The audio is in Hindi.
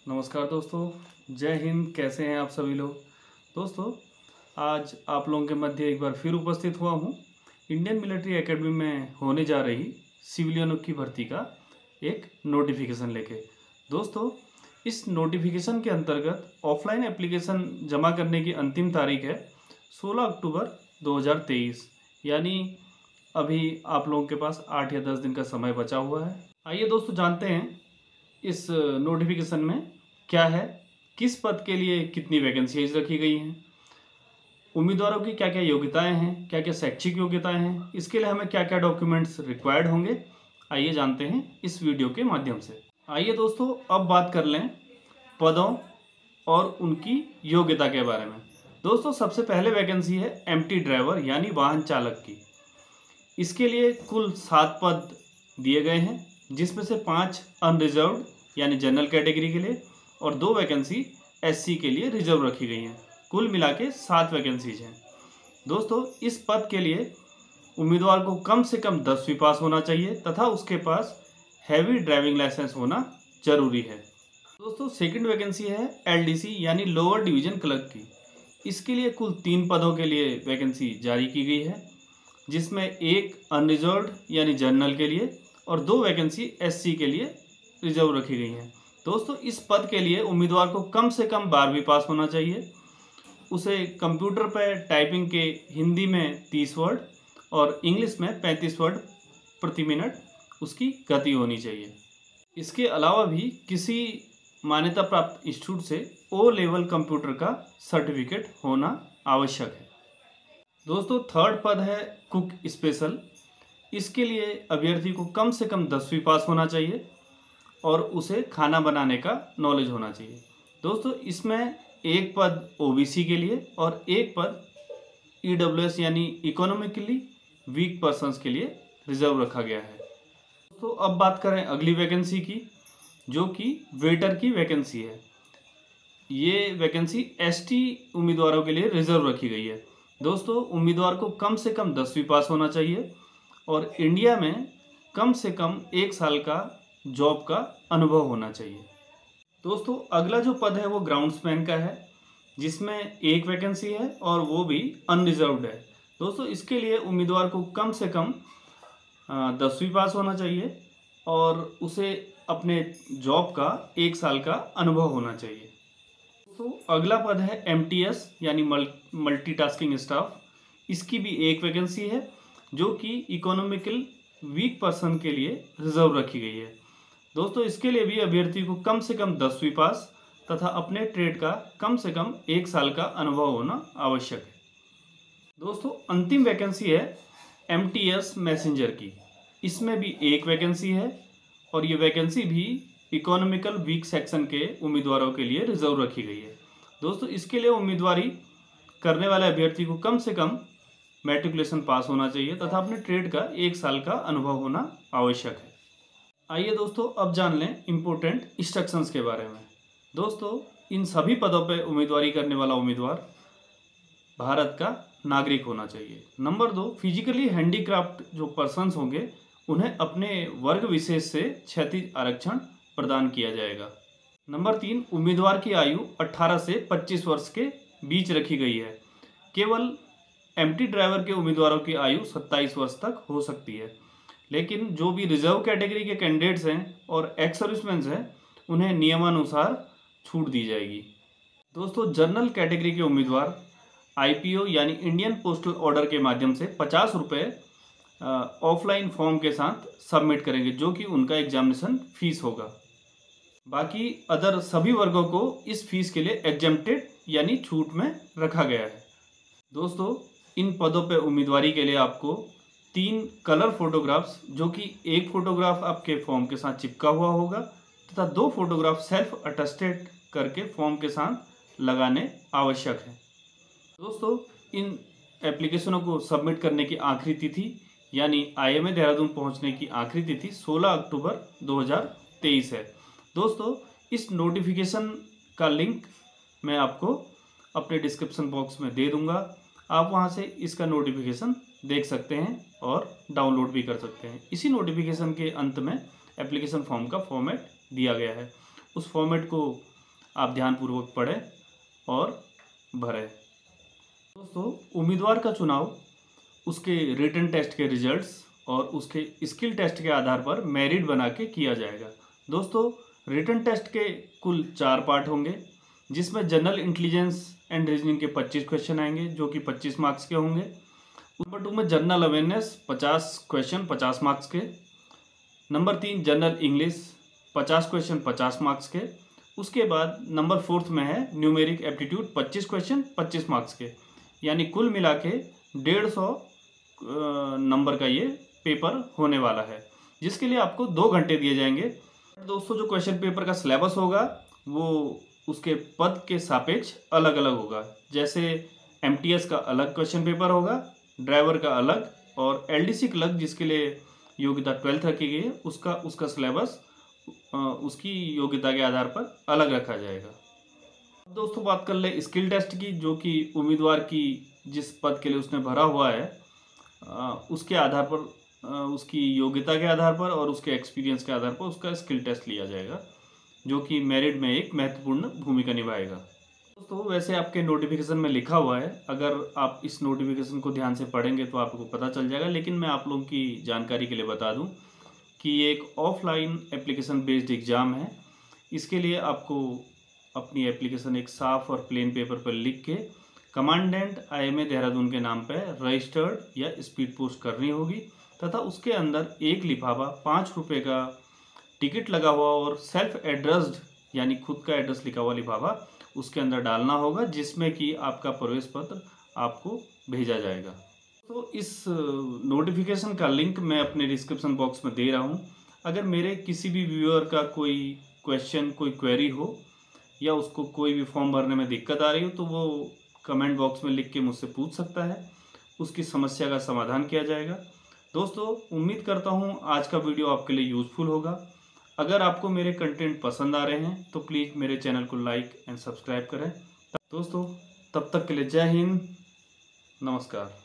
नमस्कार दोस्तों, जय हिंद। कैसे हैं आप सभी लोग। दोस्तों, आज आप लोगों के मध्य एक बार फिर उपस्थित हुआ हूं इंडियन मिलिट्री एकेडमी में होने जा रही सिविलियनों की भर्ती का एक नोटिफिकेशन लेके। दोस्तों, इस नोटिफिकेशन के अंतर्गत ऑफलाइन एप्लीकेशन जमा करने की अंतिम तारीख है 16 अक्टूबर 2023, यानी अभी आप लोगों के पास 8 या 10 दिन का समय बचा हुआ है। आइए दोस्तों, जानते हैं इस नोटिफिकेशन में क्या है, किस पद के लिए कितनी वैकेंसीज रखी गई हैं, उम्मीदवारों की क्या क्या योग्यताएं हैं, क्या क्या शैक्षिक योग्यताएं हैं, इसके लिए हमें क्या क्या डॉक्यूमेंट्स रिक्वायर्ड होंगे। आइए जानते हैं इस वीडियो के माध्यम से। आइए दोस्तों, अब बात कर लें पदों और उनकी योग्यता के बारे में। दोस्तों, सबसे पहले वैकेंसी है एमटी ड्राइवर यानी वाहन चालक की। इसके लिए कुल 7 पद दिए गए हैं, जिसमें से 5 अनरिजर्व्ड यानी जनरल कैटेगरी के लिए और 2 वैकेंसी एससी के लिए रिजर्व रखी गई हैं। कुल मिला के 7 वैकेंसीज हैं। दोस्तों, इस पद के लिए उम्मीदवार को कम से कम 10वीं पास होना चाहिए तथा उसके पास हैवी ड्राइविंग लाइसेंस होना जरूरी है। दोस्तों, सेकंड वैकेंसी है एलडीसी यानी लोअर डिवीजन क्लर्क की। इसके लिए कुल 3 पदों के लिए वैकेंसी जारी की गई है, जिसमें एक अनरिजर्व्ड यानी जनरल के लिए और 2 वैकेंसी एससी के लिए रिजर्व रखी गई हैं। दोस्तों, इस पद के लिए उम्मीदवार को कम से कम 12वीं पास होना चाहिए। उसे कंप्यूटर पर टाइपिंग के हिंदी में 30 वर्ड और इंग्लिश में 35 वर्ड प्रति मिनट उसकी गति होनी चाहिए। इसके अलावा भी किसी मान्यता प्राप्त इंस्टीट्यूट से ओ लेवल कंप्यूटर का सर्टिफिकेट होना आवश्यक है। दोस्तों, थर्ड पद है कुक स्पेशल। इसके लिए अभ्यर्थी को कम से कम 10वीं पास होना चाहिए और उसे खाना बनाने का नॉलेज होना चाहिए। दोस्तों, इसमें एक पद ओबीसी के लिए और एक पद ईडब्ल्यूएस यानी इकोनॉमिकली वीक पर्सन्स के लिए रिजर्व रखा गया है। दोस्तों, अब बात करें अगली वैकेंसी की, जो कि वेटर की वैकेंसी है। ये वैकेंसी एसटी उम्मीदवारों के लिए रिजर्व रखी गई है। दोस्तों, उम्मीदवार को कम से कम 10वीं पास होना चाहिए और इंडिया में कम से कम 1 साल का जॉब का अनुभव होना चाहिए। दोस्तों, अगला जो पद है वो ग्राउंड्समैन का है, जिसमें एक वैकेंसी है और वो भी अनरिजर्व्ड है। दोस्तों, इसके लिए उम्मीदवार को कम से कम 10वीं पास होना चाहिए और उसे अपने जॉब का 1 साल का अनुभव होना चाहिए। तो अगला पद है एमटीएस यानी मल्टीटास्किंग स्टाफ। इसकी भी एक वैकेंसी है, जो कि इकोनॉमिकल वीक पर्सन के लिए रिजर्व रखी गई है। दोस्तों, इसके लिए भी अभ्यर्थी को कम से कम 10वीं पास तथा अपने ट्रेड का कम से कम 1 साल का अनुभव होना आवश्यक है। दोस्तों, अंतिम वैकेंसी है एमटीएस मैसेंजर की। इसमें भी एक वैकेंसी है और ये वैकेंसी भी इकोनॉमिकल वीक सेक्शन के उम्मीदवारों के लिए रिजर्व रखी गई है। दोस्तों, इसके लिए उम्मीदवारी करने वाले अभ्यर्थी को कम से कम मैट्रिकुलेशन पास होना चाहिए तथा अपने ट्रेड का 1 साल का अनुभव होना आवश्यक है। आइए दोस्तों, अब जान लें इम्पोर्टेंट इंस्ट्रक्शंस के बारे में। दोस्तों, इन सभी पदों पर उम्मीदवारी करने वाला उम्मीदवार भारत का नागरिक होना चाहिए। नंबर 2, फिजिकली हैंडीक्राफ्ट जो पर्सन्स होंगे उन्हें अपने वर्ग विशेष से क्षैतिज आरक्षण प्रदान किया जाएगा। नंबर 3, उम्मीदवार की आयु 18 से 25 वर्ष के बीच रखी गई है। केवल एमटी ड्राइवर के उम्मीदवारों की आयु 27 वर्ष तक हो सकती है, लेकिन जो भी रिजर्व कैटेगरी के कैंडिडेट्स हैं और एक्स सर्विसमैन हैं उन्हें नियमानुसार छूट दी जाएगी। दोस्तों, जनरल कैटेगरी के उम्मीदवार आईपीओ यानी इंडियन पोस्टल ऑर्डर के माध्यम से 50 रुपये ऑफलाइन फॉर्म के साथ सबमिट करेंगे, जो कि उनका एग्जामिनेशन फीस होगा। बाकी अदर सभी वर्गों को इस फीस के लिए एग्जेम्प्टेड यानी छूट में रखा गया है। दोस्तों, इन पदों पर उम्मीदवारी के लिए आपको 3 कलर फोटोग्राफ्स, जो कि एक फोटोग्राफ आपके फॉर्म के साथ चिपका हुआ होगा तथा 2 फोटोग्राफ सेल्फ अटेस्टेड करके फॉर्म के साथ लगाने आवश्यक है। दोस्तों, इन एप्लीकेशनों को सबमिट करने की आखिरी तिथि यानी आईएमए देहरादून पहुंचने की आखिरी तिथि 16 अक्टूबर 2023 है। दोस्तों, इस नोटिफिकेशन का लिंक मैं आपको अपने डिस्क्रिप्शन बॉक्स में दे दूंगा। आप वहां से इसका नोटिफिकेशन देख सकते हैं और डाउनलोड भी कर सकते हैं। इसी नोटिफिकेशन के अंत में एप्लीकेशन फॉर्म का फॉर्मेट दिया गया है। उस फॉर्मेट को आप ध्यानपूर्वक पढ़ें और भरें। दोस्तों, उम्मीदवार का चुनाव उसके रिटन टेस्ट के रिजल्ट्स और उसके स्किल टेस्ट के आधार पर मेरिट बना के किया जाएगा। दोस्तों, रिटन टेस्ट के कुल 4 पार्ट होंगे, जिसमें जनरल इंटेलिजेंस एंड रीजनिंग के 25 क्वेश्चन आएंगे जो कि 25 मार्क्स के होंगे। नंबर 2 में जनरल अवेयरनेस 50 क्वेश्चन 50 मार्क्स के। Number 3 general English 50 question 50 marks के। उसके बाद नंबर 4 में है न्यूमेरिक एप्टीट्यूड 25 क्वेश्चन 25 मार्क्स के, यानी कुल मिला के 150 नंबर का ये पेपर होने वाला है, जिसके लिए आपको 2 घंटे दिए जाएंगे। दोस्तों, जो क्वेश्चन पेपर का सिलेबस होगा वो उसके पद के सापेक्ष अलग अलग होगा। जैसे एमटीएस का अलग क्वेश्चन पेपर होगा, ड्राइवर का अलग और एलडीसी का अलग, जिसके लिए योग्यता 12th रखी गई है, उसका सिलेबस उसकी योग्यता के आधार पर अलग रखा जाएगा। दोस्तों, बात कर ले स्किल टेस्ट की, जो कि उम्मीदवार की जिस पद के लिए उसने भरा हुआ है उसके आधार पर, उसकी योग्यता के आधार पर और उसके एक्सपीरियंस के आधार पर उसका स्किल टेस्ट लिया जाएगा, जो कि मेरिट में एक महत्वपूर्ण भूमिका निभाएगा। दोस्तों, वैसे आपके नोटिफिकेशन में लिखा हुआ है, अगर आप इस नोटिफिकेशन को ध्यान से पढ़ेंगे तो आपको पता चल जाएगा, लेकिन मैं आप लोगों की जानकारी के लिए बता दूं कि ये एक ऑफलाइन एप्लीकेशन बेस्ड एग्ज़ाम है। इसके लिए आपको अपनी एप्लीकेशन एक साफ़ और प्लेन पेपर पर लिख के कमांडेंट IMA देहरादून के नाम पर रजिस्टर्ड या स्पीड पोस्ट करनी होगी, तथा उसके अंदर एक लिफाफा 5 रुपये का टिकट लगा हुआ और सेल्फ एड्रेस्ड यानी खुद का एड्रेस लिखा हुआ लिफाफा उसके अंदर डालना होगा, जिसमें कि आपका प्रवेश पत्र आपको भेजा जाएगा। तो इस नोटिफिकेशन का लिंक मैं अपने डिस्क्रिप्शन बॉक्स में दे रहा हूँ। अगर मेरे किसी भी व्यूअर का कोई क्वेश्चन, कोई क्वेरी हो या उसको कोई भी फॉर्म भरने में दिक्कत आ रही हो, तो वो कमेंट बॉक्स में लिख के मुझसे पूछ सकता है, उसकी समस्या का समाधान किया जाएगा। दोस्तों, उम्मीद करता हूँ आज का वीडियो आपके लिए यूज़फुल होगा। अगर आपको मेरे कंटेंट पसंद आ रहे हैं तो प्लीज़ मेरे चैनल को लाइक एंड सब्सक्राइब करें। दोस्तों, तब तक के लिए जय हिंद, नमस्कार।